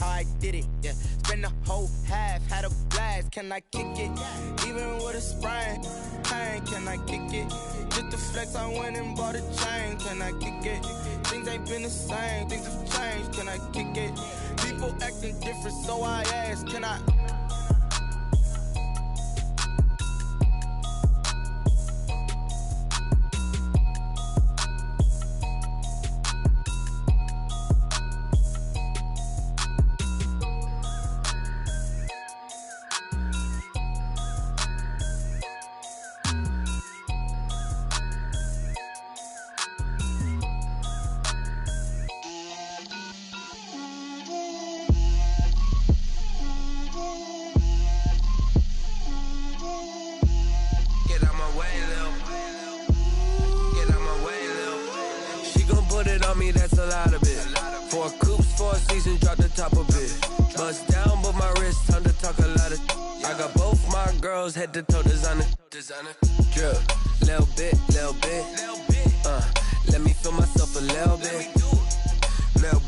how I did it, yeah. Spend the whole half, had a blast, can I kick it? Even with a sprain, pain, can I kick it? Just to flex, I went and bought a chain, can I kick it? Things ain't been the same, things have changed, can I kick it? People acting different, so I ask, can I? That's a lot of it. 4 coops, 4 seasons, drop the top of it. Bust down, but my wrist, time to talk a lot of. I got both my girls head to toe designer. Drip, little bit. Let me feel myself a little bit. Little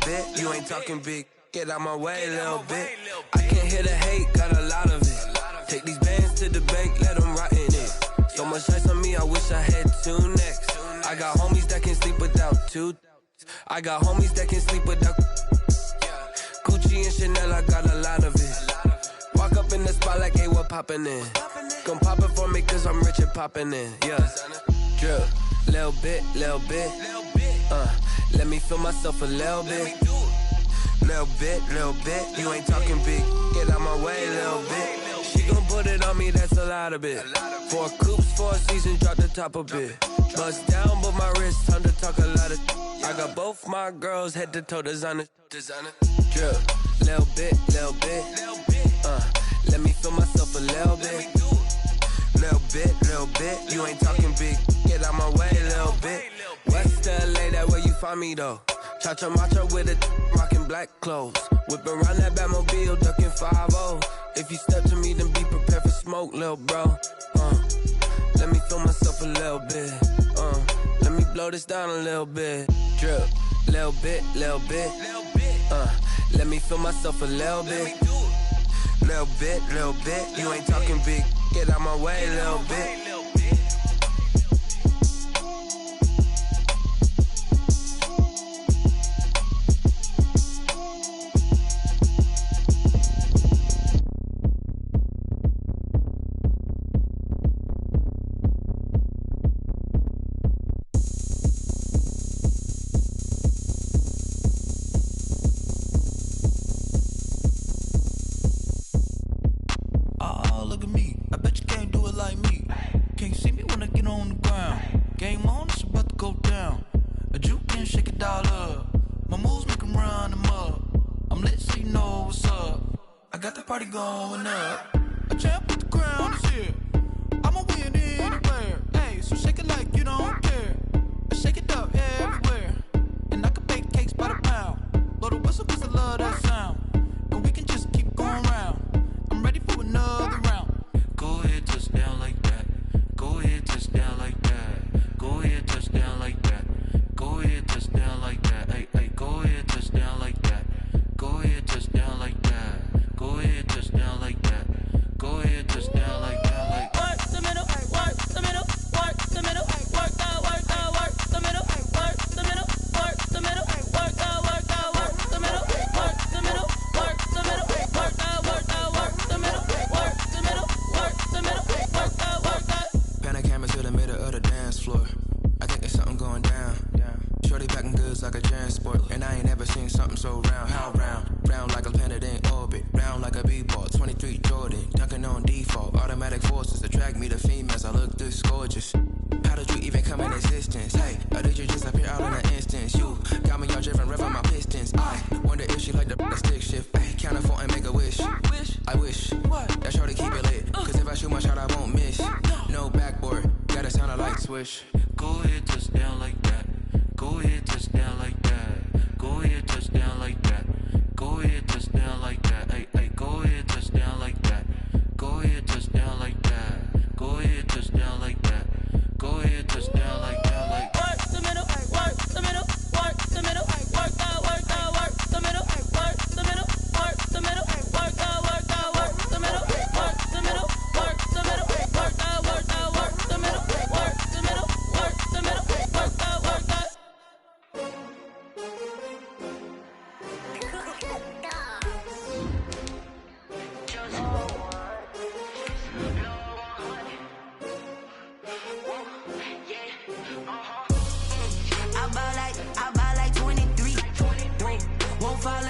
bit. You ain't talking big. Get out my way, little bit. I can't hear the hate, got a lot of it. Take these bands to the bank, let them rot in it. So much ice on me, I wish I had 2 necks. I got homies that can sleep without 2. I got homies that can sleep without Gucci and Chanel, I got a lot of it. Walk up in the spot like, hey, what poppin' in? Come pop it for me, cause I'm rich and poppin' in, yeah. Drip, little bit. Let me feel myself a little bit. Little bit. You ain't talking big, get out my way, little bit. She gon' put it on me, that's a lot of it. 4 coops, 4 seasons, drop the top of it. Bust down, but my wrist, time to talk a lot of. I got both my girls head to toe designer. Drip, little bit. Let me feel myself a little bit. Little bit. You ain't talking big, get out my way, little bit. West LA, that where you find me though. Cha-cha macha with it, rockin' black clothes. Whip around that Batmobile, duckin' 5-0. If you step to me, then be prepared for smoke, lil' bro. Let me feel myself a little bit. Let me blow this down a little bit. Drip, little bit. Let me feel myself a little bit. Little bit. You ain't talking big. Get out my way, little bit. Going up, a champ with the crown is here. I'ma win anywhere. Hey, so shake it like you don't care. Shake it up everywhere. And I can bake cakes by the pound. Blow the whistle cause I love that sound. And we can just keep going round. I'm ready for another round. Go ahead, touch down like that. Go ahead, touch down like that. Go ahead, touch down like that. Go ahead, touch down like that. Hey, go ahead, touch down like that. Go ahead, touch down like that. Go ahead, touch down like that. Go ahead, touch down like that. Like work the middle, work the middle, work the middle, work the middle, work the middle, work the middle, work the middle, work the middle, work the middle, work the middle, work the middle, work the. Pan a camera to the middle of the dance floor. I think there's something going down. Shorty packing goods like a transport, and I ain't never seen something so round. How round? Round like a planet in orbit, round like a b-ball. 23 Jordan, dunking on default. Automatic forces attract me to females. I look this gorgeous. How did you even come in existence? Hey, or did you just appear out in an instance? You got me all driven, revving my pistons. I wonder if she like the stick shift. Ay, count a 4 and make a wish. I wish that shorty keep it lit. Cause if I shoot my shot, I won't miss. No backboard, gotta sound a light switch. Go ahead, touch down like that. Go ahead, touch down like that. Go ahead, touch down like that. Go ahead, touch down like that. Hey, go ahead, touch down like that. Go ahead, touch down like that. Go ahead, touch down like that. Go ahead, touch down like that. Like work the middle, work the middle, work the middle, work the middle, work the middle, work the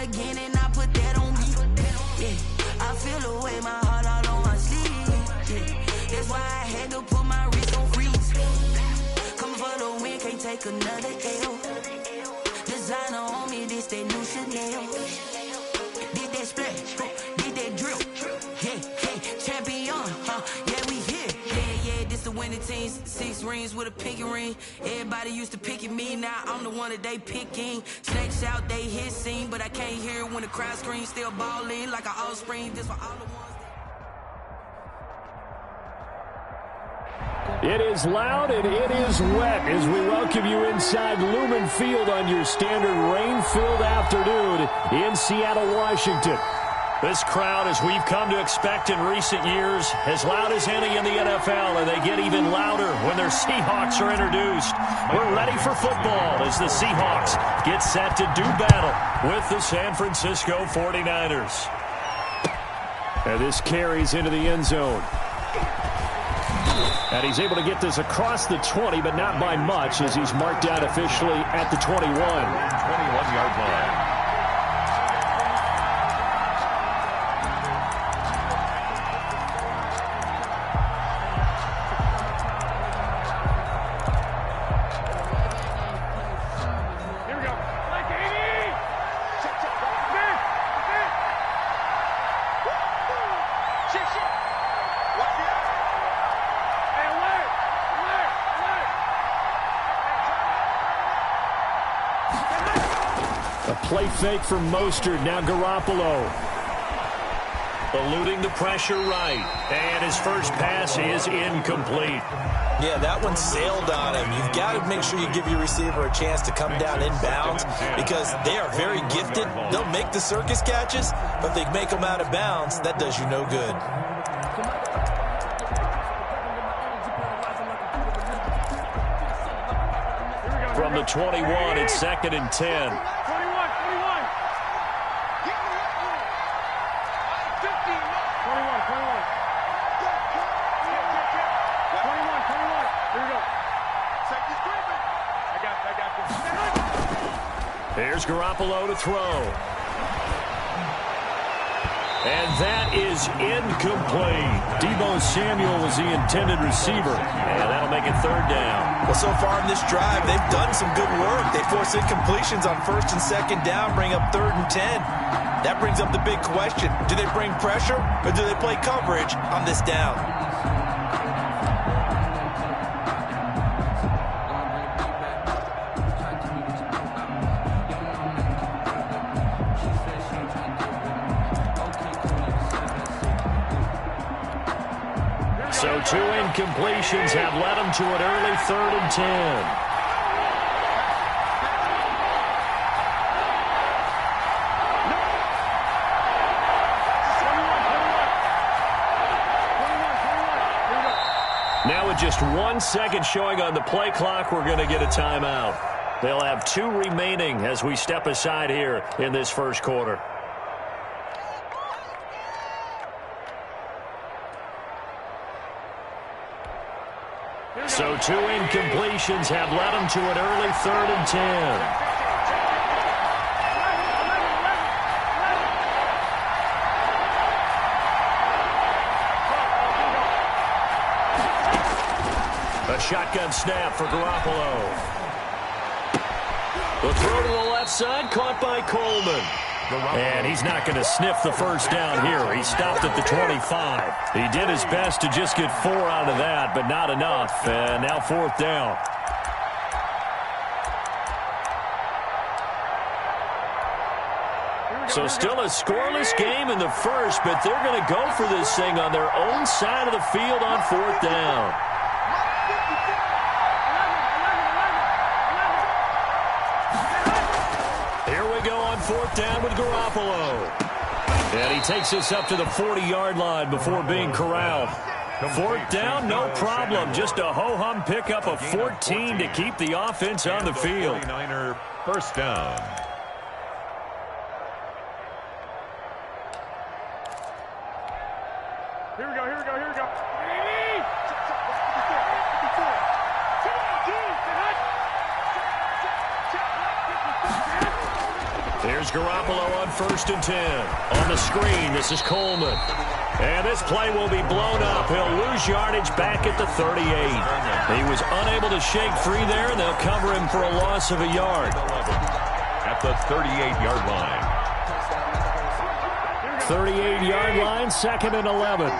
again and I put that on me. Yeah, I feel the way, my heart all on my sleeve. Yeah, that's why I had to put my wrist on freeze. Come for the win, can't take another L. Designer on me, this that new Chanel. Did that splash, did that drip. Yeah, champion, yeah, we here. Yeah, this the winning team. 6 rings with a pinky ring. Everybody used to picking me, now I'm the one that they picking. Snakes out, they hit scene, but I can't hear it when the crowd screams. Still ballin' like an offspring. This for all the ones. It is loud and it is wet as we welcome you inside Lumen Field on your standard rain-filled afternoon in Seattle, Washington. This crowd, as we've come to expect in recent years, as loud as any in the NFL, and they get even louder when their Seahawks are introduced. We're ready for football as the Seahawks get set to do battle with the San Francisco 49ers. And this carries into the end zone. And he's able to get this across the 20, but not by much, as he's marked out officially at the 21. 21-yard line. Play fake for Mostert, now Garoppolo. Eluding the pressure right. And his first pass is incomplete. Yeah, that one sailed on him. You've got to make sure you give your receiver a chance to come down inbounds because they are very gifted. They'll make the circus catches, but if they make them out of bounds, that does you no good. From the 21, it's 2nd and 10. Here's Garoppolo to throw. And that is incomplete. Deebo Samuel was the intended receiver. And that'll make it 3rd down. Well, so far in this drive, they've done some good work. They force incompletions on 1st and 2nd down, bring up 3rd and 10. That brings up the big question. Do they bring pressure or do they play coverage on this down? So 2 incompletions have led them to an early 3rd and 10. Now with just 1 second showing on the play clock, we're going to get a timeout. They'll have 2 remaining as we step aside here in this first quarter. So 2 incompletions have led them to an early 3rd and 10. A shotgun snap for Garoppolo. The throw to the left side, caught by Coleman. And he's not going to sniff the first down here. He stopped at the 25. He did his best to just get 4 out of that, but not enough. And now 4th down. So still a scoreless game in the first, but they're going to go for this thing on their own side of the field on 4th down. Here we go on 4th down with Garoppolo. And he takes us up to the 40-yard line before being corralled. 4th down, no problem. Just a ho-hum pickup of 14 to keep the offense on the field. 49er first down. Here we go, here we go, here we go. Here's Garoppolo on 1st and 10. On the screen, this is Coleman. And this play will be blown up. He'll lose yardage back at the 38. He was unable to shake free there, and they'll cover him for a loss of a yard. At the 38-yard line. 38-yard line, 2nd and 11.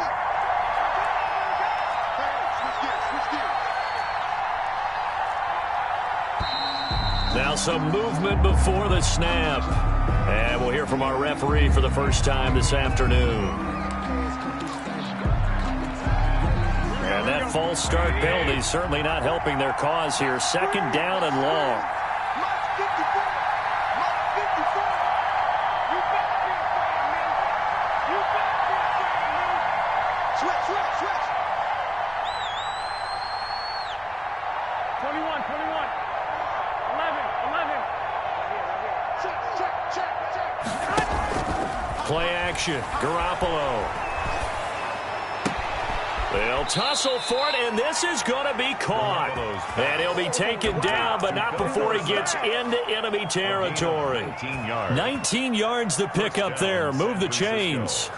Now some movement before the snap. And we'll hear from our referee for the first time this afternoon. And that false start penalty certainly not helping their cause here. 2nd down and long. Play action, Garoppolo. They'll tussle for it, and this is going to be caught. And he'll be taken down, but not before he gets into enemy territory. 19 yards to pick up there. Move the chains.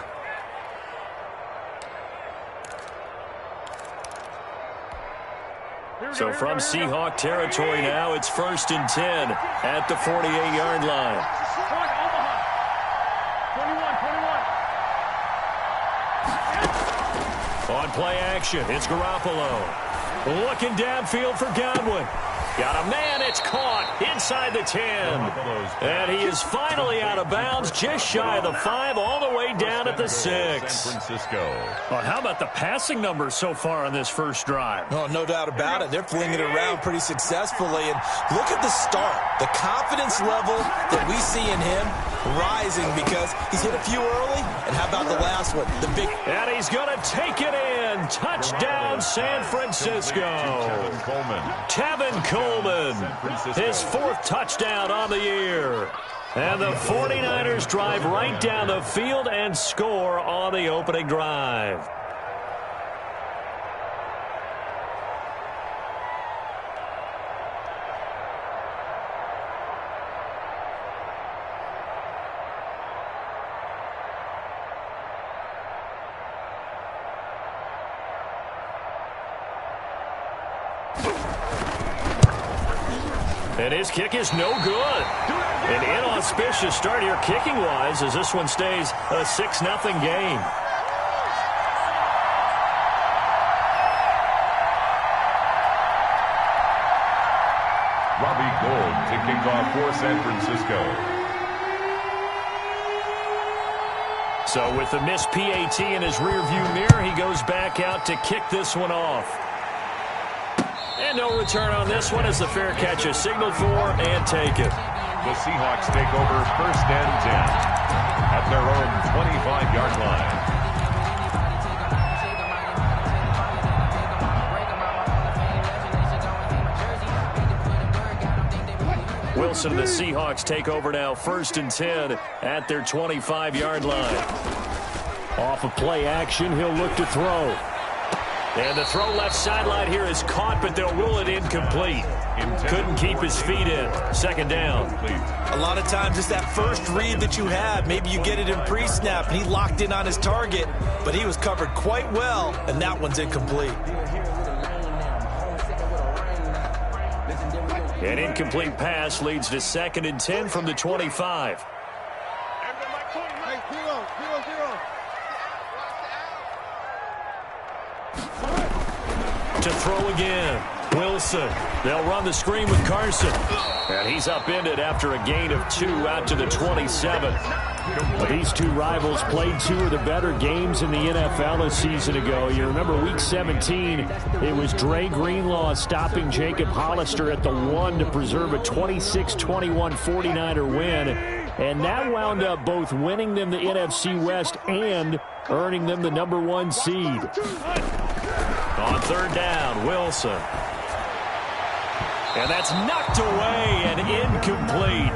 So from Seahawk territory now, it's 1st and 10 at the 48-yard line. On play action, it's Garoppolo. Looking downfield for Godwin. Got a man, it's caught inside the 10. And he is finally out of bounds, just shy of the 5, all the way down at the 6. Well, how about the passing numbers so far on this first drive? Oh, no doubt about it. They're flinging it around pretty successfully. And look at the start. The confidence level that we see in him rising because he's hit a few early. And how about the last one? The big. And he's going to take it in. Touchdown, San Francisco. Tevin Coleman. His 4th touchdown on the year. And the 49ers drive right down the field and score on the opening drive. And his kick is no good. An inauspicious start here kicking-wise as this one stays a 6-0 game. Robbie Gould to kick off for San Francisco. So with the missed PAT in his rearview mirror, he goes back out to kick this one off. And no return on this one as the fair catch is signaled for and taken. The Seahawks take over 1st and 10 at their own 25-yard line. Wilson and the Seahawks take over now 1st and 10 at their 25-yard line. Off of play action, he'll look to throw. And the throw left sideline here is caught, but they'll rule it incomplete. Couldn't keep his feet in. 2nd down. A lot of times it's that first read that you have. Maybe you get it in pre-snap, and he locked in on his target, but he was covered quite well, and that one's incomplete. An incomplete pass leads to 2nd and 10 from the 25. To throw again. Wilson. They'll run the screen with Carson. And he's upended after a gain of 2 out to the 27. These two rivals played 2 of the better games in the NFL a season ago. You remember week 17, it was Dre Greenlaw stopping Jacob Hollister at the 1 to preserve a 26-21 49er win. And that wound up both winning them the NFC West and earning them the #1 seed. On 3rd down, Wilson. And that's knocked away and incomplete.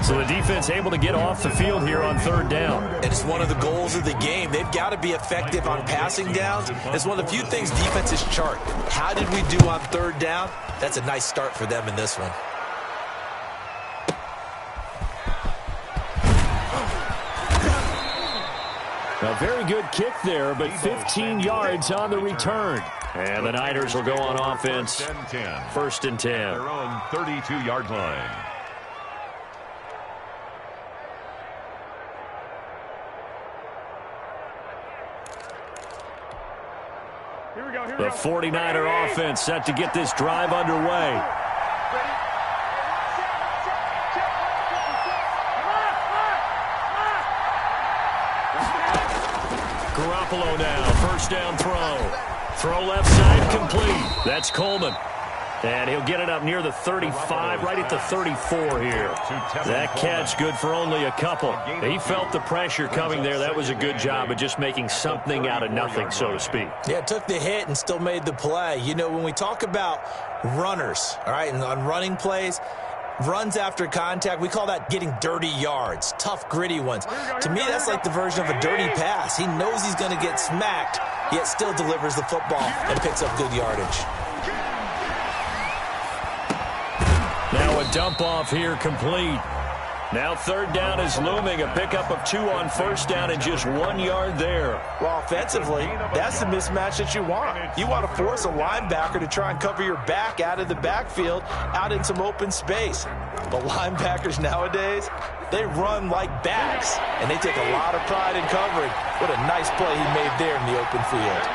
So the defense able to get off the field here on 3rd down. And it's one of the goals of the game. They've got to be effective on passing downs. It's one of the few things defenses chart. How did we do on 3rd down? That's a nice start for them in this one. A very good kick there, but 15 yards on the return. And the Niners will go on offense. First and 10. Their own 32-yard line. The 49er offense set to get this drive underway. Garoppolo now, first down throw. Throw left side, complete. That's Coleman. And he'll get it up near the 35, right at the 34 here. That catch good for only a couple. He felt the pressure coming there. That was a good job of just making something out of nothing, so to speak. Yeah, took the hit and still made the play. You know, when we talk about runners, all right, and on running plays, runs after contact, we call that getting dirty yards, tough, gritty ones. To me, that's like the version of a dirty pass. He knows he's going to get smacked, yet still delivers the football and picks up good yardage. Now a dump off here complete. Now third down is looming. A pickup of 2 on first down and just 1 yard there. Well, offensively, that's the mismatch that you want. You want to force a linebacker to try and cover your back out of the backfield, out in some open space. But linebackers nowadays, they run like backs, and they take a lot of pride in covering. What a nice play he made there in the open field.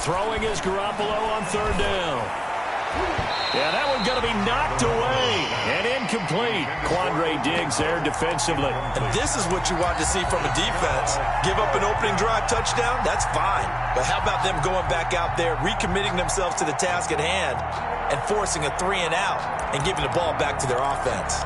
Throwing is Garoppolo on third down. Yeah, that one's going to be knocked away and incomplete. Quandre Diggs there defensively. And this is what you want to see from a defense. Give up an opening drive touchdown, that's fine. But how about them going back out there, recommitting themselves to the task at hand, and forcing a 3 and out and giving the ball back to their offense.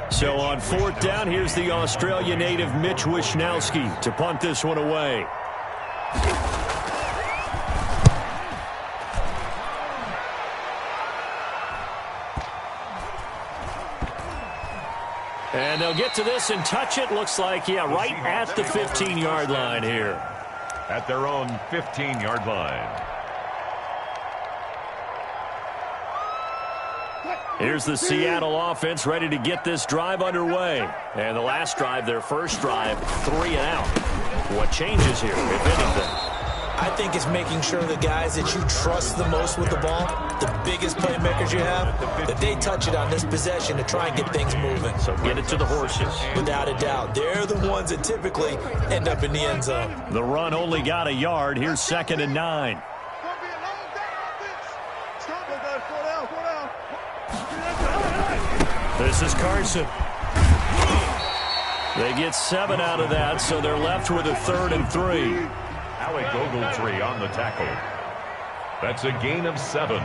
So on fourth down, here's the Australia native Mitch Wishnowsky to punt this one away. And they'll get to this and touch it. Looks like, yeah, right at the 15-yard line here. At their own 15-yard line. Here's the Seattle offense ready to get this drive underway. And the last drive, their first drive, 3 and out. What changes here, if anything? I think it's making sure the guys that you trust the most with the ball, the biggest playmakers you have, that they touch it on this possession to try and get things moving. So get it to the horses. Without a doubt. They're the ones that typically end up in the end zone. The run only got a yard. Here's 2nd and 9. This is Carson. They get 7 out of that, so they're left with a 3rd and 3. Alec Ogletree on the tackle. That's a gain of 7.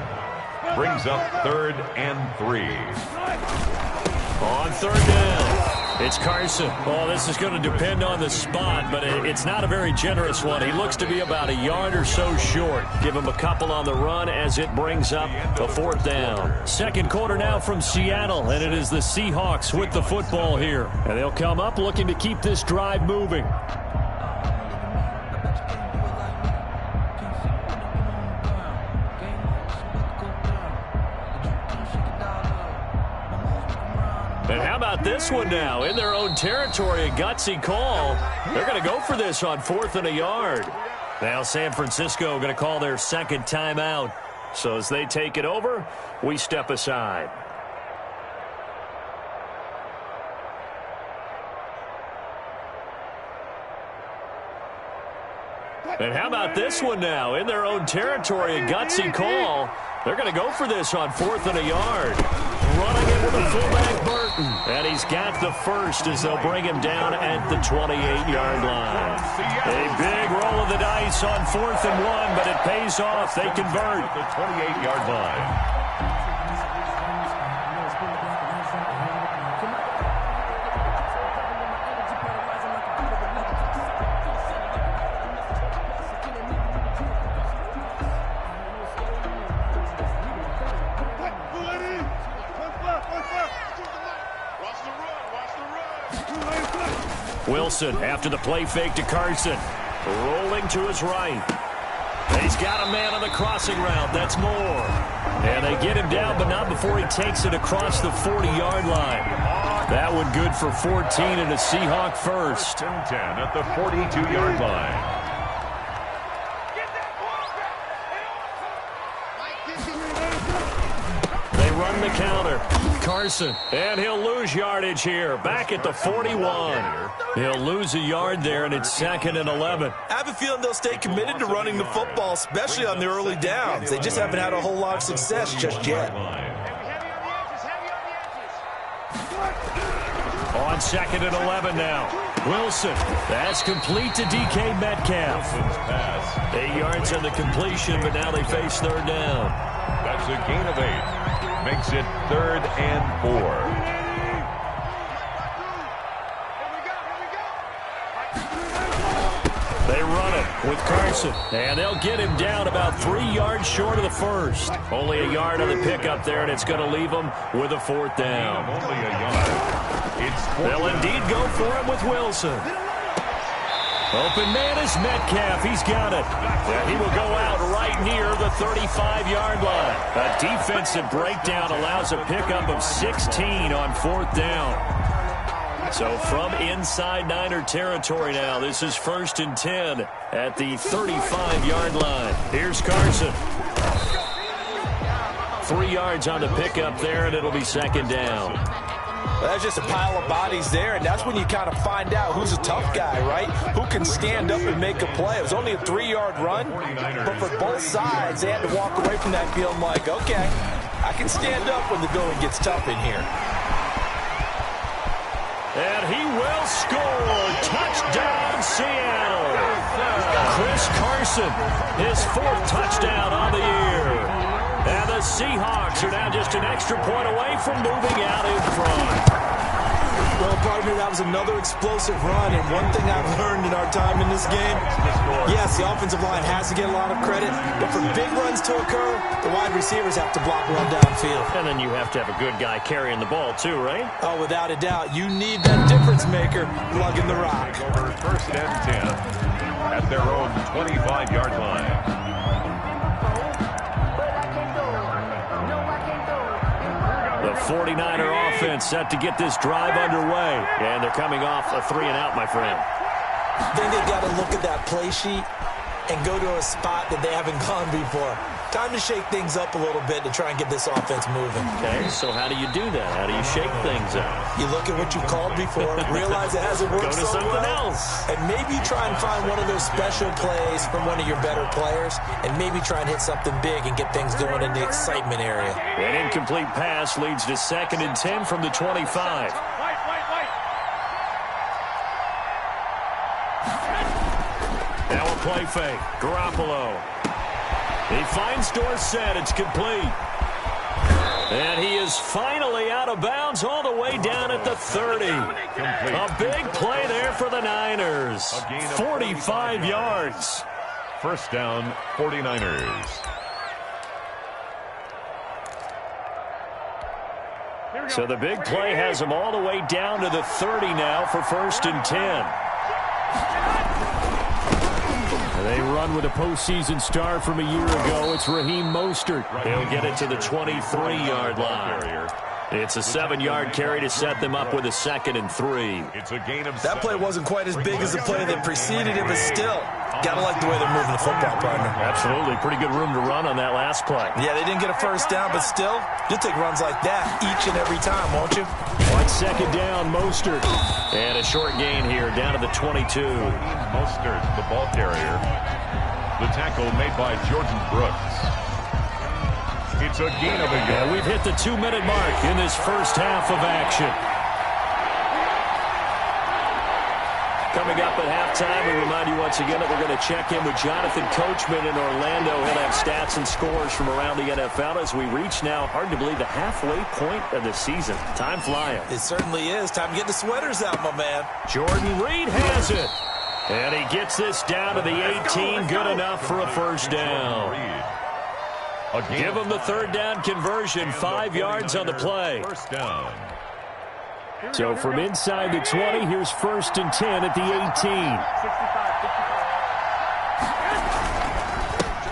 Brings up 3rd and 3. On 3rd down, it's Carson. Oh, this is going to depend on the spot, but it's not a very generous one. He looks to be about a yard or so short. Give him a couple on the run as it brings up a 4th down. Second quarter now from Seattle, and it is the Seahawks with the football here. And they'll come up looking to keep this drive moving. And how about this one now? In their own territory, a gutsy call. They're going to go for this on 4th and a yard. Now San Francisco going to call their 2nd timeout. So as they take it over, we step aside. And how about this one now? In their own territory, a gutsy call. They're going to go for this on 4th and a yard. Running it with the fullback, Burton. And he's got the first as they'll bring him down at the 28-yard line. A big roll of the dice on 4th and 1, but it pays off. They convert. The 28-yard line. Wilson after the play fake to Carson. Rolling to his right. He's got a man on the crossing route. That's Moore. And they get him down, but not before he takes it across the 40-yard line. That one good for 14 and a Seahawk first. 10 at the 42-yard line. Run the counter. Carson. And he'll lose yardage here. Back at the 41. He'll lose a yard there, and it's 2nd and 11. I have a feeling they'll stay committed to running the football, especially on the early downs. They just haven't had a whole lot of success just yet. On 2nd and 11 now. Wilson. That's complete to DK Metcalf. 8 yards on the completion, but now they face 3rd down. That's a gain of 8. Makes it 3rd and 4. They run it with Carson, and they'll get him down about 3 yards short of the first. Only a yard on the pickup there, and it's going to leave them with a 4th down. Only a yard. They'll indeed go for him with Wilson. Open man is Metcalf. He's got it. And he will go out right near the 35-yard line. A defensive breakdown allows a pickup of 16 on 4th down. So from inside Niner territory now, this is 1st and 10 at the 35-yard line. Here's Carson. 3 yards on the pickup there, and it'll be 2nd down. That's just a pile of bodies there, and that's when you kind of find out who's a tough guy, right? Who can stand up and make a play. It was only a 3-yard run, but for both sides, they had to walk away from that feeling like, okay, I can stand up when the going gets tough in here. And he will score. Touchdown, Seattle. Chris Carson, his 4th touchdown on the year. And the Seahawks are now just an extra point away from moving out in front. Well, partner, that was another explosive run, and one thing I've learned in our time in this game, yes, the offensive line has to get a lot of credit, but for big runs to occur, the wide receivers have to block well downfield. And then you have to have a good guy carrying the ball too, right? Oh, without a doubt. You need that difference maker plugging the rock. Over 1st and 10 at their own 25-yard line. The 49er offense set to get this drive underway. And they're coming off a 3-and-out, my friend. Then they got to look at that play sheet and go to a spot that they haven't gone before. Time to shake things up a little bit to try and get this offense moving. Okay, so how do you do that? How do you shake things up? You look at what you called before, realize it hasn't worked so well. Go to something else. And maybe try and find one of those special plays from one of your better players, and maybe try and hit something big and get things going in the excitement area. An incomplete pass leads to 2nd and 10 from the 25. Now a play fake. Garoppolo. He finds Dorsett. It's complete. And he is finally out of bounds all the way down at the 30. A big play there for the Niners. 45 yards. 1st down, 49ers. So the big play has him all the way down to the 30 now for 1st and 10. They run with a postseason star from a year ago. It's Raheem Mostert. He'll get it to the 23-yard line. It's a 7-yard carry to set them up with a 2nd and 3. It's a gain of 7. That play wasn't quite as big as the play that preceded it, but still, gotta like the way they're moving the football, partner. Absolutely. Pretty good room to run on that last play. Yeah, they didn't get a 1st down, but still, you'll take runs like that each and every time, won't you? On 2nd down, Mostert. And a short gain here down to the 22. Mostert, the ball carrier. The tackle made by Jordan Brooks. It's a gain of a yard. And we've hit the 2-minute mark in this first half of action. Coming up at halftime, we remind you once again that we're going to check in with Jonathan Coachman in Orlando. He'll have stats and scores from around the NFL as we reach now, hard to believe, the halfway point of the season. Time flying. It certainly is. Time to get the sweaters out, my man. Jordan Reed has it. And he gets this down to the 18. Good enough for a 1st down. Give him the 3rd down conversion. 5 yards on the play. 1st down. So from inside the 20, here's 1st and 10 at the 18.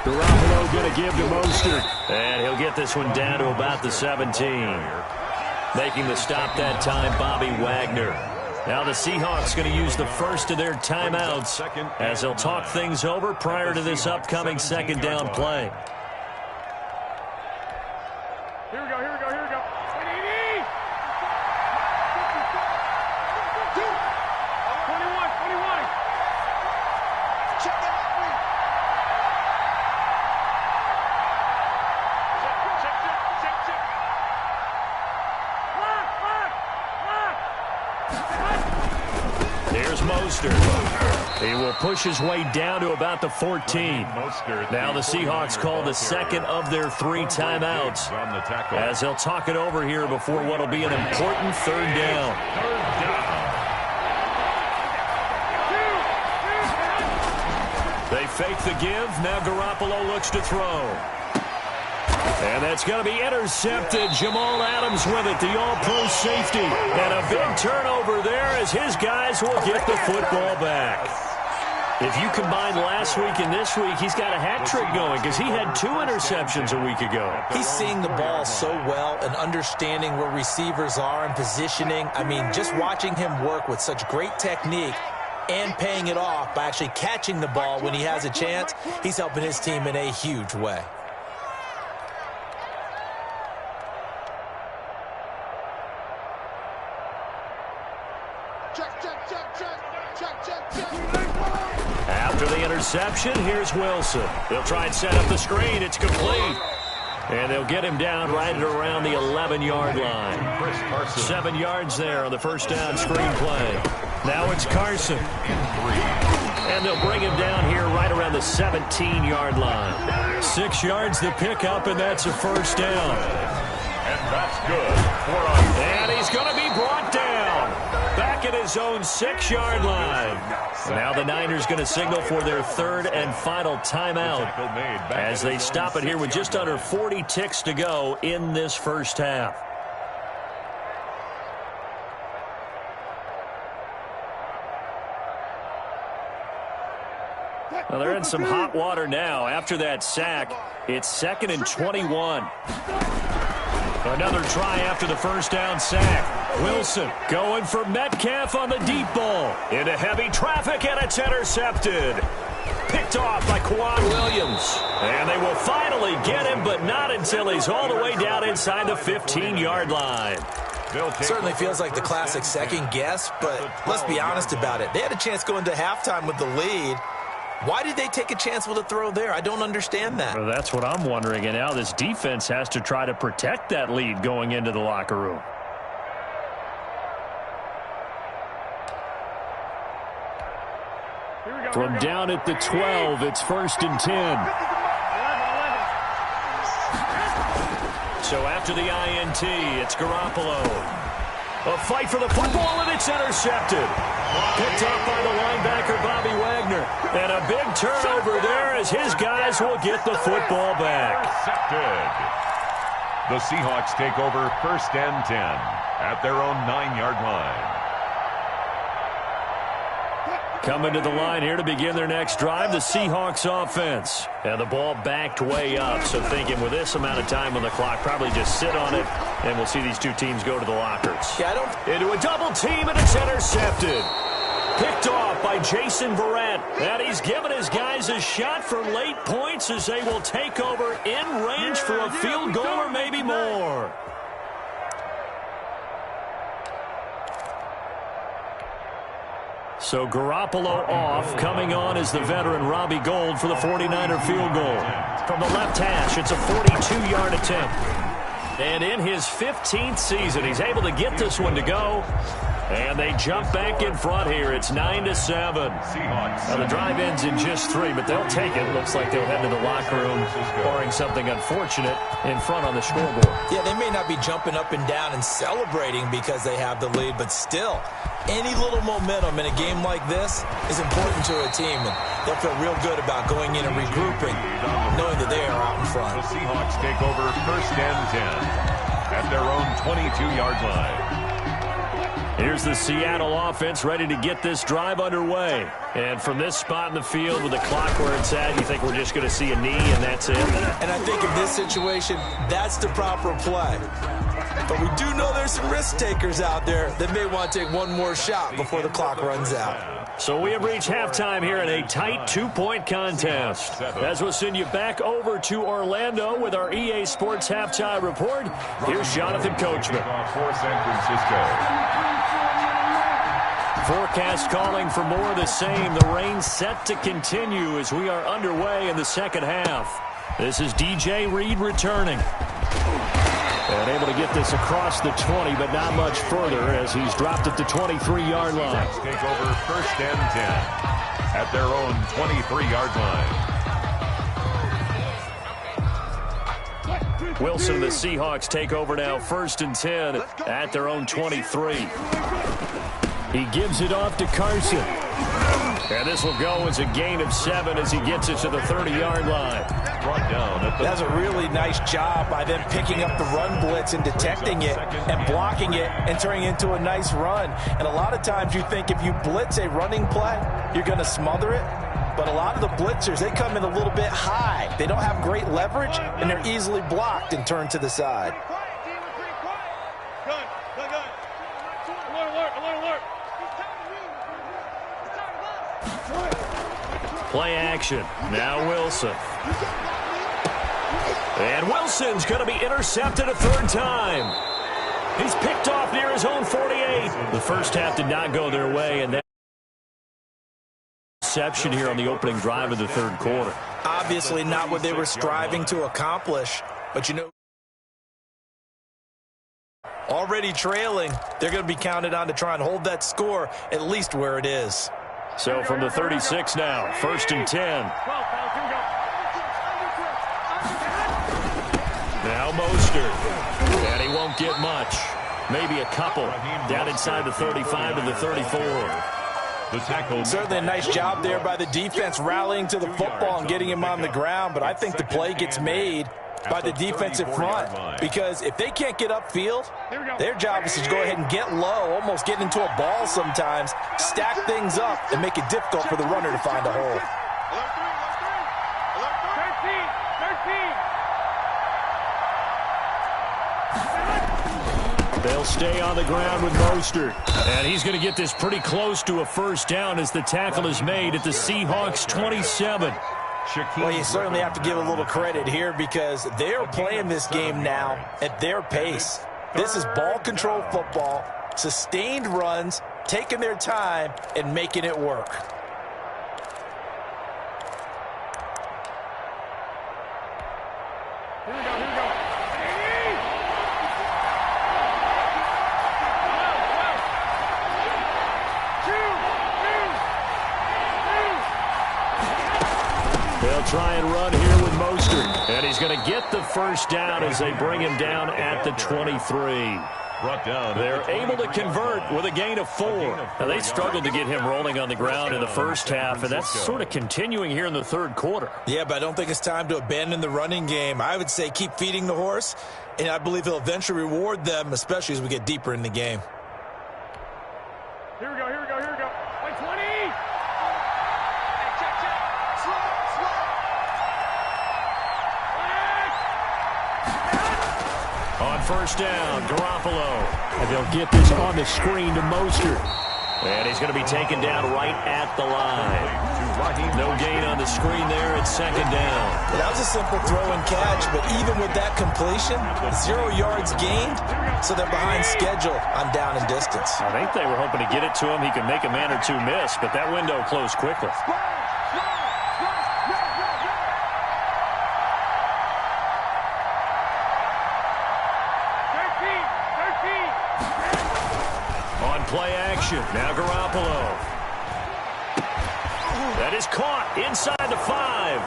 Garoppolo going to give to Mostert. And he'll get this one down to about the 17. Making the stop that time, Bobby Wagner. Now the Seahawks going to use the first of their timeouts as they'll talk things over prior to this upcoming second down play. Here we go. 21. Check that out. Check. Here's Mostert. He will push his way down to about the 14. Now the Seahawks call the second of their 3 timeouts as they'll talk it over here before what will be an important third down. They fake the give. Now Garoppolo looks to throw. And that's going to be intercepted. Jamal Adams with it, the all-pro safety. And a big turnover there as his guys will get the football back. If you combine last week and this week, he's got a hat trick going because he had 2 interceptions a week ago. He's seeing the ball so well and understanding where receivers are and positioning. I mean, just watching him work with such great technique and paying it off by actually catching the ball when he has a chance, he's helping his team in a huge way. After the interception, here's Wilson. They'll try and set up the screen. It's complete. And they'll get him down right at around the 11-yard line. 7 yards there on the first down screen play. Now it's Carson. And they'll bring him down here right around the 17-yard line. 6 yards the pickup, and that's a first down. And that's good. And he's going to be brought down. Back at his own 6-yard line. Now the Niners going to signal for their 3rd and final timeout as they stop it here with just under 40 ticks to go in this first half. Well, they're in some hot water now. After that sack, it's 2nd and 21. Another try after the first down sack. Wilson going for Metcalf on the deep ball. Into heavy traffic, and it's intercepted. Picked off by Quan Williams. And they will finally get him, but not until he's all the way down inside the 15-yard line. Certainly feels like the classic second guess, but let's be honest about it. They had a chance going to halftime with the lead. Why did they take a chance with a throw there? I don't understand that. Well, that's what I'm wondering. And now this defense has to try to protect that lead going into the locker room. From down at the 12, it's 1st and 10. So after the INT, it's Garoppolo. A fight for the football, and it's intercepted. Picked up by the linebacker, Bobby Wagner. And a big turnover there as his guys will get the football back. Intercepted. The Seahawks take over 1st and 10 at their own 9-yard line. Coming to the line here to begin their next drive, the Seahawks offense. And the ball backed way up, so thinking with this amount of time on the clock, probably just sit on it, and we'll see these two teams go to the lockers. Into a double team, and it's intercepted. Picked off by Jason Verrett. And he's given his guys a shot for late points as they will take over in range for a field goal or maybe more. So Garoppolo off. Coming on is the veteran Robbie Gould for the 49er field goal. From the left hash, it's a 42-yard attempt. And in his 15th season, he's able to get this one to go. And they jump back in front here. It's 9-7. Now the drive ends in just 3, but they'll take it. Looks like they'll head to the locker room, barring something unfortunate in front on the scoreboard. Yeah, they may not be jumping up and down and celebrating because they have the lead, but still, any little momentum in a game like this is important to a team, and they'll feel real good about going in and regrouping, knowing that they are out in front. The Seahawks take over 1st and 10 at their own 22-yard line. Here's the Seattle offense ready to get this drive underway. And from this spot in the field with the clock where it's at, you think we're just going to see a knee and that's it? And I think in this situation, that's the proper play. But we do know there's some risk takers out there that may want to take one more shot before the clock runs out. So we have reached halftime here in a tight 2-point contest. As we'll send you back over to Orlando with our EA Sports Halftime Report, here's Jonathan Coachman. For San Francisco. Forecast calling for more of the same. The rain set to continue as we are underway in the second half. This is DJ Reed returning. And able to get this across the 20, but not much further as he's dropped at the 23-yard line. Take over 1st and 10 at their own 23-yard line. Wilson and the Seahawks take over now 1st and 10 at their own 23. He gives it off to Carson. And this will go as a gain of 7 as he gets it to the 30-yard line. That's a really nice job by them picking up the run blitz and detecting it and blocking it and turning it into a nice run. And a lot of times you think if you blitz a running play, you're going to smother it. But a lot of the blitzers, they come in a little bit high. They don't have great leverage, and they're easily blocked and turned to the side. Play action. Now Wilson. And Wilson's going to be intercepted a 3rd time. He's picked off near his own 48. The first half did not go their way, and that interception here on the opening drive of the 3rd quarter. Obviously not what they were striving to accomplish, but you know, already trailing, they're going to be counted on to try and hold that score at least where it is. So from the 36 now, 1st and 10. Now Mostert. And he won't get much. Maybe a couple. Down inside the 35 to the 34. The tackle. Certainly a nice job there by the defense rallying to the football and getting him on the ground, but I think the play gets made by the defensive front, because if they can't get upfield, their job is to go ahead and get low, almost get into a ball sometimes, stack things up, and make it difficult for the runner to find a hole. 13. They'll stay on the ground with Mostert. And he's going to get this pretty close to a 1st down as the tackle is made at the Seahawks 27. Well, you certainly have to give a little credit here because they're playing this game now at their pace. This is ball control football, sustained runs, taking their time, and making it work. Here we go, here we go. They'll try and run here with Mostert. And he's going to get the 1st down as they bring him down at the 23. They're able to convert with a gain of 4. Now, they struggled to get him rolling on the ground in the first half, and that's sort of continuing here in the 3rd quarter. Yeah, but I don't think it's time to abandon the running game. I would say keep feeding the horse, and I believe he'll eventually reward them, especially as we get deeper in the game. Here we go, here we go, here we go. 120! On 1st down, Garoppolo. And they'll get this on the screen to Mostert. And he's going to be taken down right at the line. No gain on the screen there. It's 2nd down. Well, that was a simple throw and catch, but even with that completion, 0 yards gained, so they're behind schedule on down and distance. I think they were hoping to get it to him. He could make a man or two miss, but that window closed quickly. Play action. Now Garoppolo. That is caught inside the 5.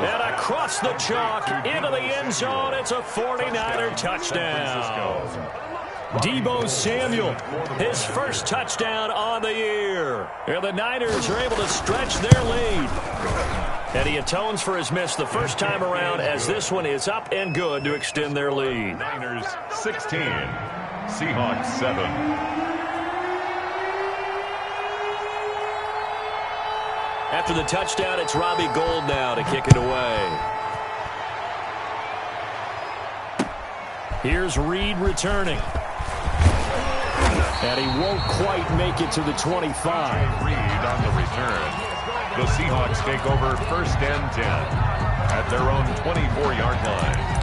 And across the chalk into the end zone. It's a 49er touchdown. Deebo Samuel, his 1st touchdown on the year. And the Niners are able to stretch their lead. And he atones for his miss the 1st time around as this one is up and good to extend their lead. Niners 16, Seahawks 7. After the touchdown, it's Robbie Gould now to kick it away. Here's Reed returning. And he won't quite make it to the 25. Reed on the return. The Seahawks take over 1st and 10 at their own 24-yard line.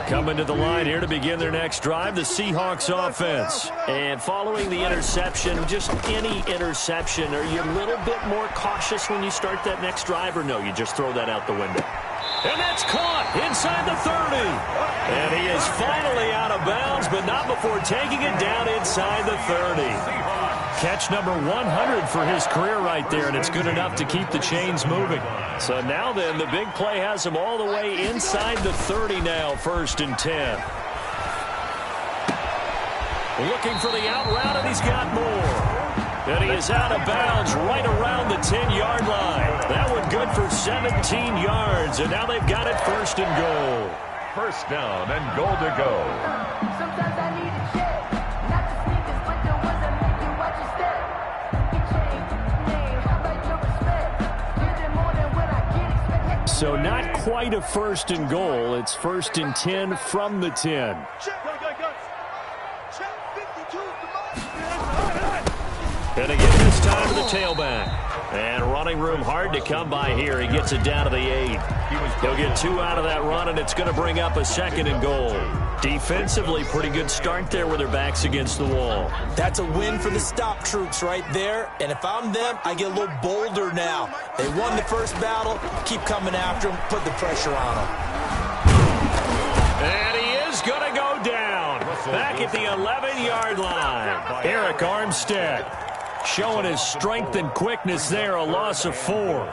Coming to the line here to begin their next drive, the Seahawks offense. And following the interception, just any interception, are you a little bit more cautious when you start that next drive, or no, you just throw that out the window? And that's caught inside the 30. And he is finally out of bounds, but not before taking it down inside the 30. Catch number 100 for his career right there, and it's good enough to keep the chains moving. So now then, the big play has him all the way inside the 30 now, 1st and 10. Looking for the out route, and he's got more. And he is out of bounds right around the 10-yard line. That one good for 17 yards, and now they've got it 1st and goal. 1st down and goal to go. Sometimes I need a check. Not the sneakers, but the ones that make you watch your step. Your chain, name, how about your respect? Give them more than what I get expect. So not quite a 1st and goal. It's 1st and 10 from the 10. And again this time to the tailback. And running room hard to come by here. He gets it down to the 8. He'll get 2 out of that run, and it's going to bring up a 2nd and goal. Defensively, pretty good start there with their backs against the wall. That's a win for the stop troops right there. And if I'm them, I get a little bolder now. They won the first battle. Keep coming after them. Put the pressure on them. And he is going to go down. Back at the 11-yard line. Eric Armstead showing his strength and quickness there. A loss of 4.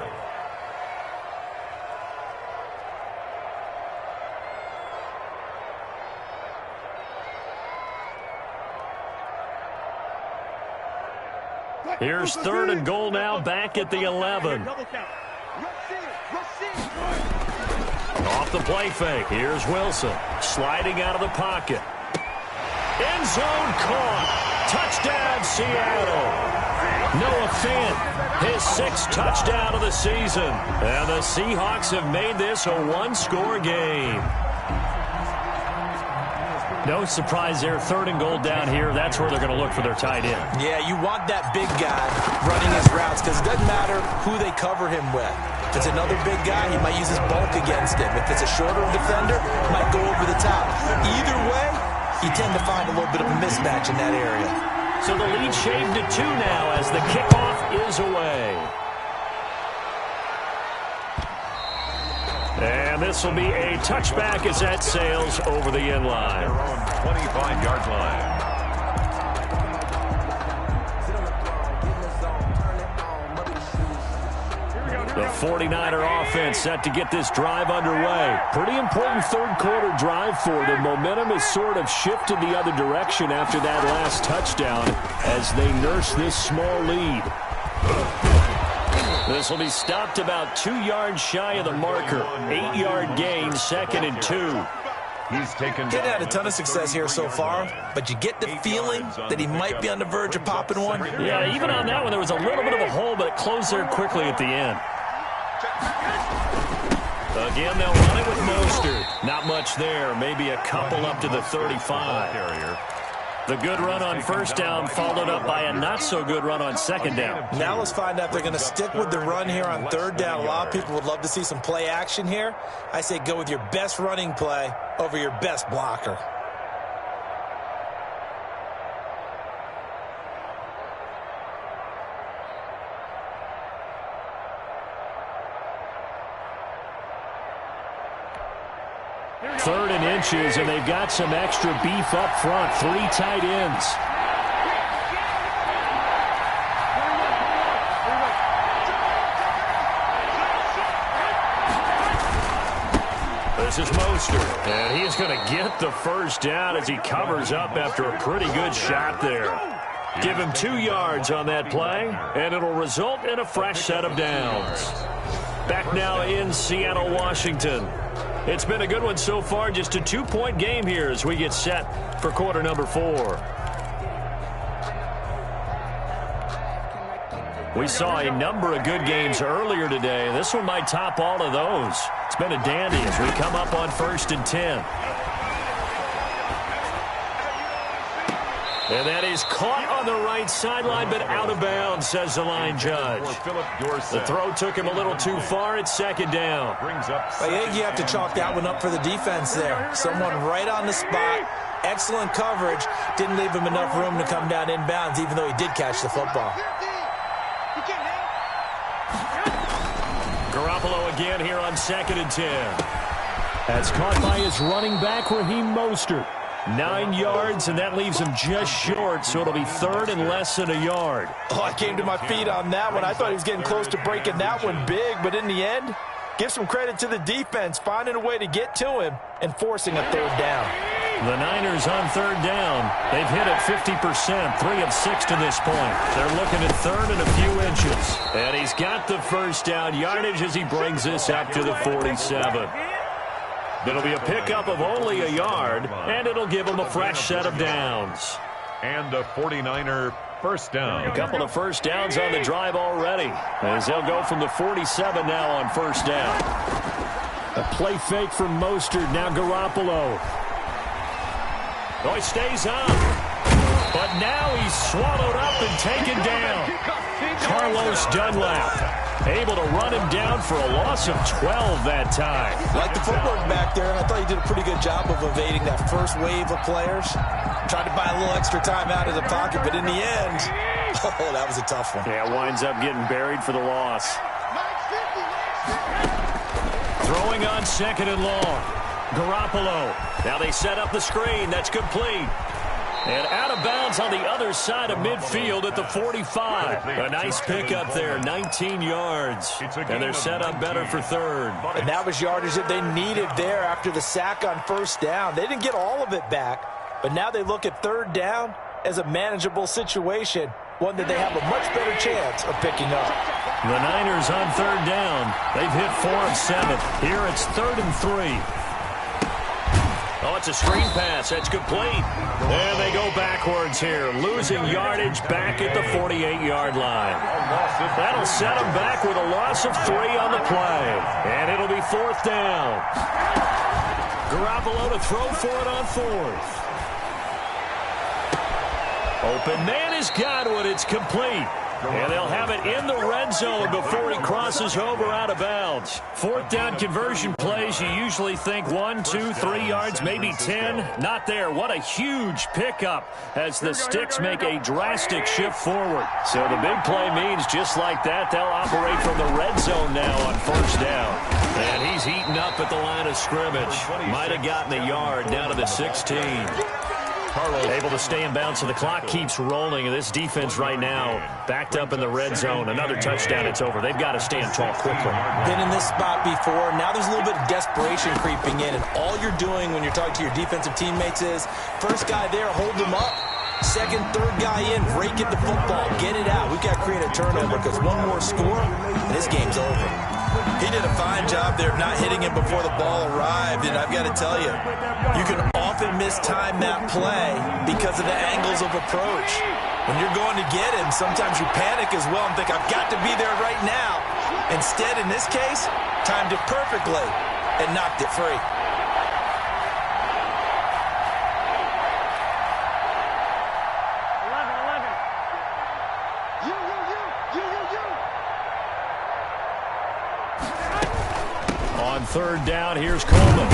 Here's 3rd and goal now, back at the 11. Off the play fake. Here's Wilson sliding out of the pocket. End zone caught. Touchdown, Seattle. Noah Fant, his 6th touchdown of the season. And the Seahawks have made this a 1-score game. No surprise there. 3rd and goal down here. That's where they're going to look for their tight end. Yeah, you want that big guy running his routes because it doesn't matter who they cover him with. If it's another big guy, he might use his bulk against him. If it's a shorter defender, he might go over the top. Either way, you tend to find a little bit of a mismatch in that area. So the lead shaved to 2 now as the kickoff is away. And this will be a touchback as that sails over the end line. 25-yard line. The 49er offense set to get this drive underway. Pretty important 3rd quarter drive for them. Momentum has sort of shifted the other direction after that last touchdown as they nurse this small lead. This will be stopped about 2 yards shy of the marker. 8-yard gain, 2nd and 2. He's taken. He's had a ton of success here so far, but you get the feeling that he might be on the verge of popping one. Yeah, even on that one, there was a little bit of a hole, but it closed there quickly at the end. Again, they'll run it with Mostert. Not much there. Maybe a couple up to the 35. The good run on 1st down followed up by a not-so-good run on 2nd down. Now let's find out if they're going to stick with the run here on 3rd down. A lot of people would love to see some play action here. I say go with your best running play over your best blocker. Third and inches, and they've got some extra beef up front. 3 tight ends. This is Mostert, and he is going to get the 1st down as he covers up after a pretty good shot there. Give him 2 yards on that play, and it'll result in a fresh set of downs. Back now in Seattle, Washington. It's been a good one so far. Just a 2-point game here as we get set for quarter number 4. We saw a number of good games earlier today. This one might top all of those. It's been a dandy as we come up on 1st and 10. And that is caught on the right sideline, but out of bounds, says the line judge. The throw took him a little too far. It's 2nd down. I think you have to chalk that one up for the defense there. Someone right on the spot. Excellent coverage. Didn't leave him enough room to come down inbounds, even though he did catch the football. Garoppolo again here on 2nd and 10. That's caught by his running back, Raheem Mostert. 9 yards, and that leaves him just short, so it'll be 3rd and less than a yard. Oh, I came to my feet on that one. I thought he was getting close to breaking that one big, but in the end, give some credit to the defense, finding a way to get to him and forcing a 3rd down. The Niners on 3rd down. They've hit it 50%, 3 of 6 to this point. They're looking at 3rd and a few inches. And he's got the 1st down yardage as he brings this up to the 47. It'll be a pickup of only a yard, and it'll give him a fresh set of downs. And a 49er 1st down. A couple of 1st downs on the drive already, as they'll go from the 47 now on 1st down. A play fake from Mostert, now Garoppolo. Oh, he stays on, but now he's swallowed up and taken down. Carlos Dunlap able to run him down for a loss of 12 that time. Like the footwork back there, and I thought he did a pretty good job of evading that first wave of players. Tried to buy a little extra time out of the pocket, but in the end, oh, that was a tough one. Yeah, winds up getting buried for the loss. Throwing on 2nd and long. Garoppolo. Now they set up the screen. That's complete. And out of bounds on the other side of midfield at the 45. A nice pickup there, 19 yards. And they're set up better for 3rd. And that was yardage that they needed there after the sack on 1st down. They didn't get all of it back, but now they look at 3rd down as a manageable situation, one that they have a much better chance of picking up. The Niners on 3rd down. They've hit 4 of 7. Here it's 3rd and 3. Oh, it's a screen pass. That's complete. And they go backwards here, losing yardage back at the 48-yard line. That'll set them back with a loss of 3 on the play. And it'll be 4th down. Garoppolo to throw for it on 4th. Open man is Godwin. It's complete. And they'll have it in the red zone before he crosses over out of bounds. 4th down conversion plays, you usually think 1, 2, 3 yards, maybe 10. Not there. What a huge pickup as the sticks make a drastic shift forward. So the big play means just like that, they'll operate from the red zone now on 1st down. And he's heating up at the line of scrimmage. Might have gotten a yard down to the 16. Able to stay in bounds, so the clock keeps rolling. And this defense right now backed up in the red zone. Another touchdown, it's over. They've got to stand tall quickly. Been in this spot before. Now there's a little bit of desperation creeping in. And all you're doing when you're talking to your defensive teammates is, first guy there, hold him up. Second, third guy in, rake at the football. Get it out. We've got to create a turnover because one more score, and this game's over. He did a fine job there of not hitting him before the ball arrived, and I've got to tell you, you can often mistime that play because of the angles of approach. When you're going to get him, sometimes you panic as well and think, I've got to be there right now. Instead, in this case, timed it perfectly and knocked it free. On 3rd down, here's Coleman.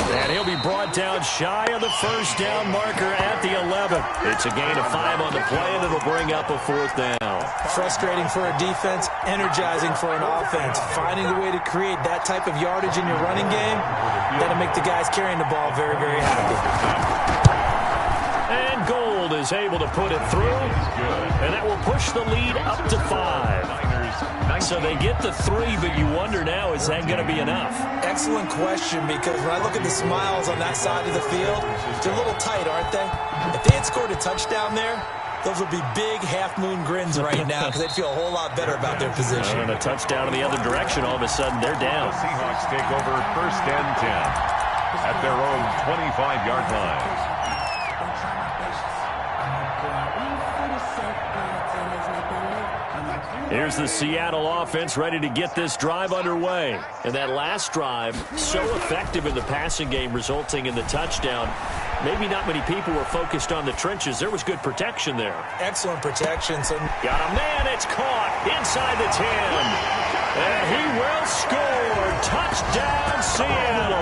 And he'll be brought down shy of the 1st down marker at the 11. It's a gain of 5 on the play, and it'll bring up a 4th down. Frustrating for a defense, energizing for an offense. Finding a way to create that type of yardage in your running game, that'll make the guys carrying the ball very, very happy. And Gold is able to put it through, and that will push the lead up to 5. So they get the 3, but you wonder now, is that going to be enough? Excellent question, because when I look at the smiles on that side of the field, they're a little tight, aren't they? If they had scored a touchdown there, those would be big half-moon grins right now because they'd feel a whole lot better about their position. And a touchdown in the other direction, all of a sudden they're down. The Seahawks take over 1st and 10 at their own 25-yard line. Here's the Seattle offense ready to get this drive underway. And that last drive, so effective in the passing game, resulting in the touchdown. Maybe not many people were focused on the trenches. There was good protection there. Excellent protection. So got a man, it's caught inside the 10. And he will score. Touchdown, Seattle.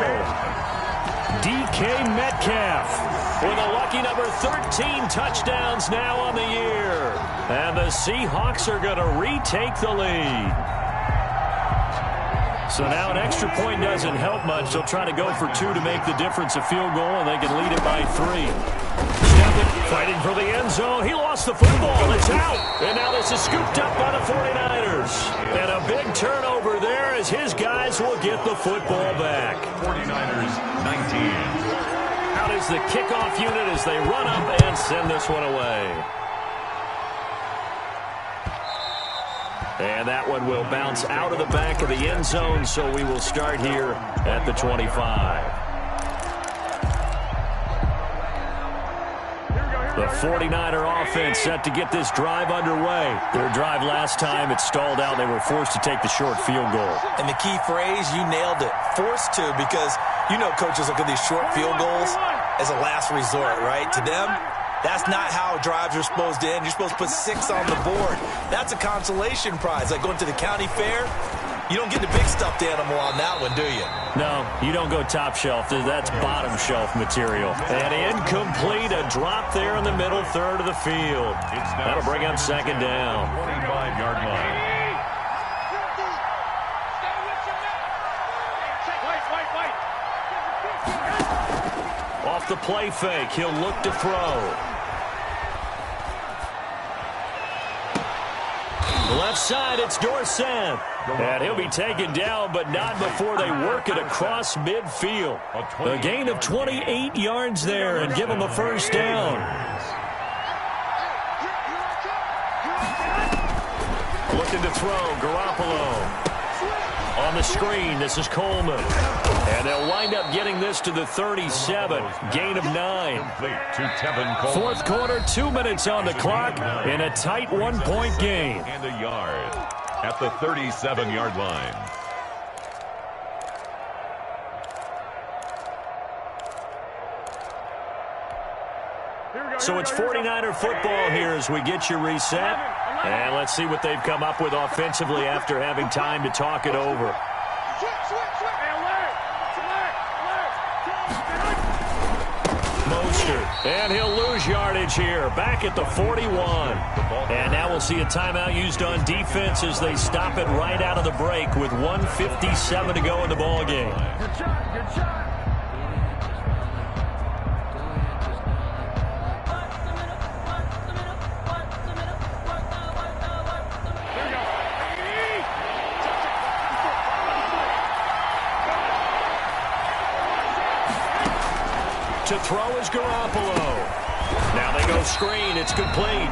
DK Metcalf with a lucky number 13 touchdowns now on the year. And the Seahawks are going to retake the lead. So now an extra point doesn't help much. They'll try to go for 2 to make the difference a field goal, and they can lead it by 3. Steppen fighting for the end zone. He lost the football. It's out. And now this is scooped up by the 49ers. And a big turnover there as his guys will get the football back. 49ers 19. Out is the kickoff unit as they run up and send this one away. And that one will bounce out of the back of the end zone, so we will start here at the 25. The 49er offense set to get this drive underway. Their drive last time, it stalled out. They were forced to take the short field goal. And the key phrase, you nailed it, forced to, because you know coaches look at these short field goals as a last resort, right? To them, that's not how drives are supposed to end. You're supposed to put 6 on the board. That's a consolation prize. Like going to the county fair, you don't get the big stuffed animal on that one, do you? No, you don't go top shelf. That's bottom shelf material. And incomplete, a drop there in the middle third of the field. That'll bring up 2nd down. 45-yard line. Off the play fake, he'll look to throw. Left side, it's Dorsett. And he'll be taken down, but not before they work it across midfield. A gain of 28 yards there and give him a 1st down. Looking to throw, Garoppolo. On the screen, this is Coleman. And they'll wind up getting this to the 37. Gain of 9. 4th quarter, 2 minutes on the clock in a tight 1-point game. And a yard at the 37-yard line. So it's 49er football here as we get you reset. And let's see what they've come up with offensively after having time to talk it over. Mostert, and he'll lose yardage here, back at the 41. And now we'll see a timeout used on defense as they stop it right out of the break with 1:57 to go in the ballgame. Good shot. To throw is Garoppolo. Now they go screen. It's complete.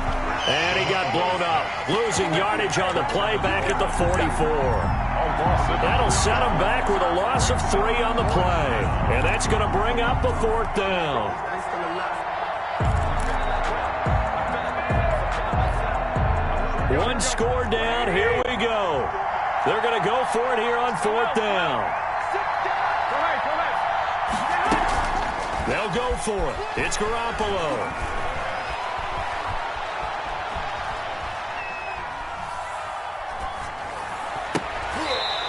And he got blown up. Losing yardage on the play back at the 44. That'll set him back with a loss of 3 on the play. And that's going to bring up a 4th down. One score down. Here we go. They're going to go for it here on 4th down. They'll go for it. It's Garoppolo.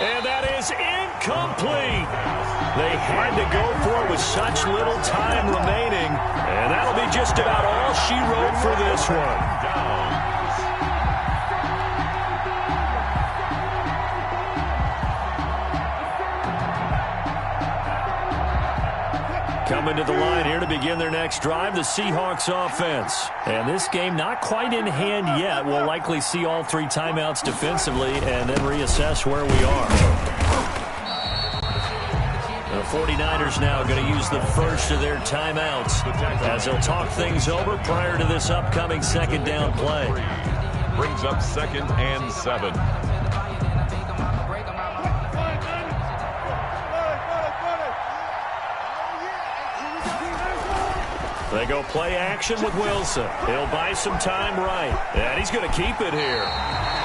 And that is incomplete. They had to go for it with such little time remaining. And that'll be just about all she wrote for this one. Coming to the line here to begin their next drive, the Seahawks offense. And this game not quite in hand yet. We'll likely see all 3 timeouts defensively and then reassess where we are. The 49ers now going to use the first of their timeouts as they'll talk things over prior to this upcoming second down play. Brings up 2nd and 7. They go play action with Wilson. He'll buy some time right. And he's going to keep it here.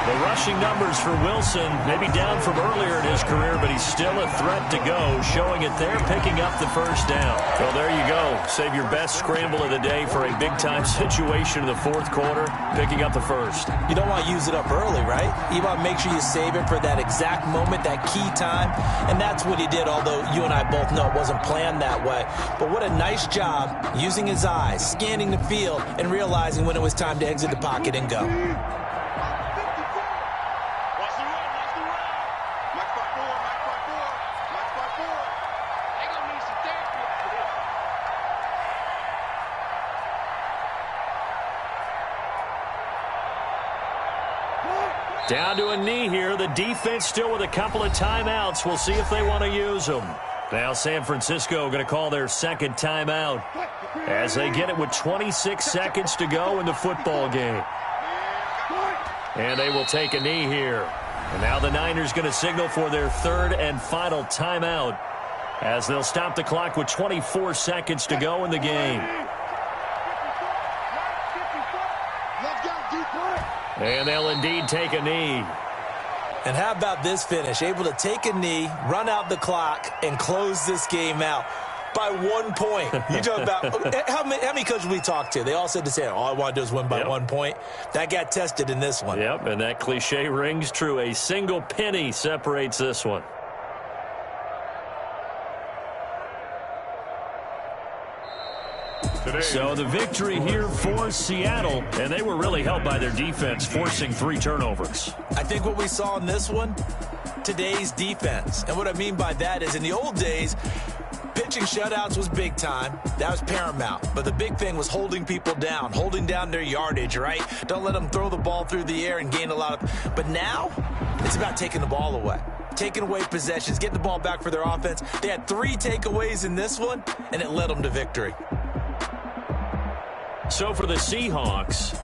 The rushing numbers for Wilson may be down from earlier in his career, but he's still a threat to go, showing it there, picking up the first down. Well, there you go. Save your best scramble of the day for a big-time situation in the fourth quarter, picking up the first. You don't want to use it up early, right? You want to make sure you save it for that exact moment, that key time, and that's what he did, although you and I both know it wasn't planned that way. But what a nice job using his eyes, scanning the field, and realizing when it was time to exit the pocket and go. Down to a knee here. The defense still with a couple of timeouts. We'll see if they want to use them. Now San Francisco going to call their second timeout as they get it with 26 seconds to go in the football game. And they will take a knee here. And now the Niners going to signal for their third and final timeout as they'll stop the clock with 24 seconds to go in the game. And they'll indeed take a knee. And how about this finish? Able to take a knee, run out the clock, and close this game out by 1 point. You talk about how many coaches we talked to? They all said the same. All I want to do is win by 1 point. That got tested in this one. Yep, and that cliche rings true. A single penny separates this one. So the victory here for Seattle, and they were really helped by their defense, forcing 3 turnovers. I think what we saw in this one, today's defense. And what I mean by that is in the old days, pitching shutouts was big time. That was paramount. But the big thing was holding people down, holding down their yardage, right? Don't let them throw the ball through the air and gain a lot of... But now, it's about taking the ball away. Taking away possessions, getting the ball back for their offense. They had 3 takeaways in this one, and it led them to victory. So for the Seahawks,